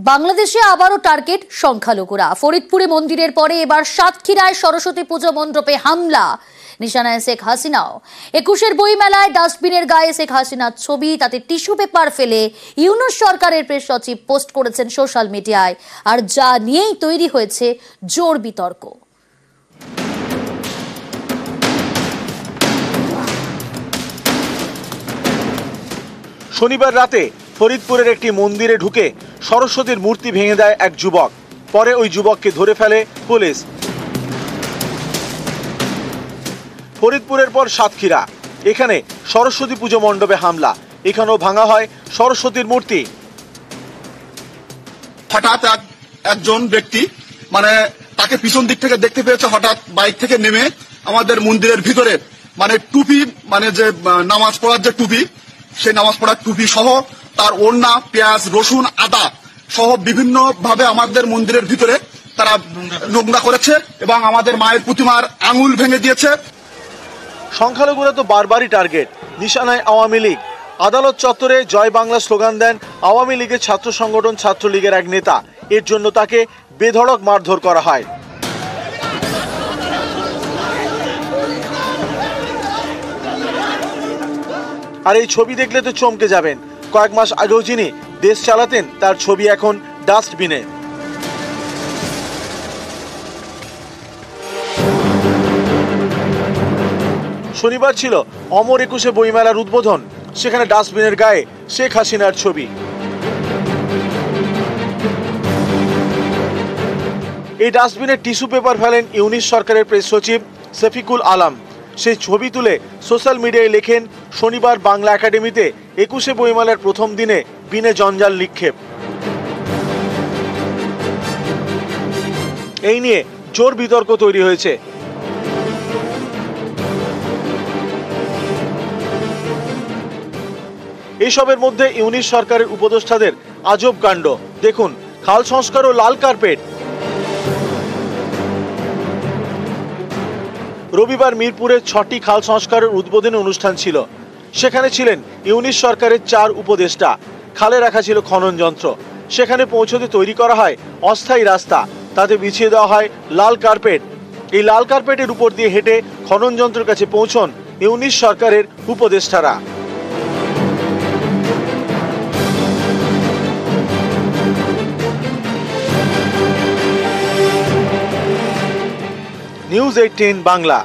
বাংলাদেশে আবারও টার্গেট সংখ্যালঘুরা। ফরিদপুরে মন্দিরের পরে এবার সাতক্ষীরায় সরস্বতী পুজো মণ্ডপে হামলা, নিশানায় শেখ হাসিনাও। 21-এর বইমেলায় ডাস্টবিনের গায়ে শেখ হাসিনার ছবি, তাতে টিস্যু পেপার ফেলে ইউনূস সরকারের প্রেস সচিব পোস্ট করেছেন সোশ্যাল মিডিয়ায়, আর যা নিয়েই তৈরি হয়েছে জোর বিতর্ক। শনিবার রাতে ফরিদপুরের একটি মন্দিরে ঢুকে সরস্বতীর মূর্তি ভেঙে দেয় এক যুবক। পরে ওই যুবককে ধরে ফেলে পুলিশ। ফরিদপুরের পর সাতক্ষীরা, এখানে সরস্বতী পুজো মণ্ডপে হামলা, এখানেও ভাঙা হয় সরস্বতীর মূর্তি। হঠাৎ একজন ব্যক্তি তাকে পিছন দিক থেকে দেখতে পেয়েছে, হঠাৎ বাইক থেকে নেমে আমাদের মন্দিরের ভিতরে টুপি, যে নামাজ পড়ার যে টুপি, সেই নামাজ পড়ার টুপি সহ তার ওড়না, পেঁয়াজ, রসুন, আদা সহ বিভিন্ন ভাবে আমাদের মন্দিরের ভিতরে তারা নোংরা করেছে এবং আমাদের মায়ের প্রতিমার আঙুল ভেঙে দিয়েছে। সংখ্যালঘুরা তো বারবারই টার্গেট। নিশানায় আওয়ামী লীগ। আদালত চত্বরে জয় বাংলা স্লোগান দেন আওয়ামী লীগের ছাত্র সংগঠন ছাত্রলীগের এক নেতা। এর জন্য তাকে বেধড়ক মারধর করা হয়। আর এই ছবি দেখলে তো চমকে যাবেন। কয়েক মাস আগেও যিনি দেশ চালাতেন, তার ছবি এখন ডাস্টবিনে। শনিবার ছিল অমর 21 বইমেলার উদ্বোধন। সেখানে ডাস্টবিনের গায়ে শেখ হাসিনার ছবি। এই ডাস্টবিনে টিস্যু পেপার ফেলেন ইউনূস সরকারের প্রেস সচিব শফিকুল আলম। সেই ছবি তুলে সোশ্যাল মিডিয়ায় লেখেন, শনিবার বাংলা একাডেমিতে 21 বইমেলার প্রথম দিনে বিনে জঞ্জাল নিক্ষেপ। এই নিয়ে জোর বিতর্ক তৈরি হয়েছে। এইসবের মধ্যে ইউনূস সরকারের উপদেষ্টাদের আজব কাণ্ড। দেখুন, খাল সংস্কার ও লাল কার্পেট। রবিবার মিরপুরে 6টি খাল সংস্কারের উদ্বোধনী অনুষ্ঠান ছিল। সেখানে ছিলেন ইউনূস সরকারের 4 উপদেষ্টা। খালে রাখা ছিল খনন যন্ত্র। সেখানে পৌঁছতে তৈরি করা হয় অস্থায়ী রাস্তা, তাতে বিছিয়ে দেওয়া হয় লাল কার্পেট। এই লাল কার্পেটের উপর দিয়ে হেঁটে খনন যন্ত্রের কাছে পৌঁছন ইউনূস সরকারের উপদেষ্টারা। নিউজ 18 বাংলা।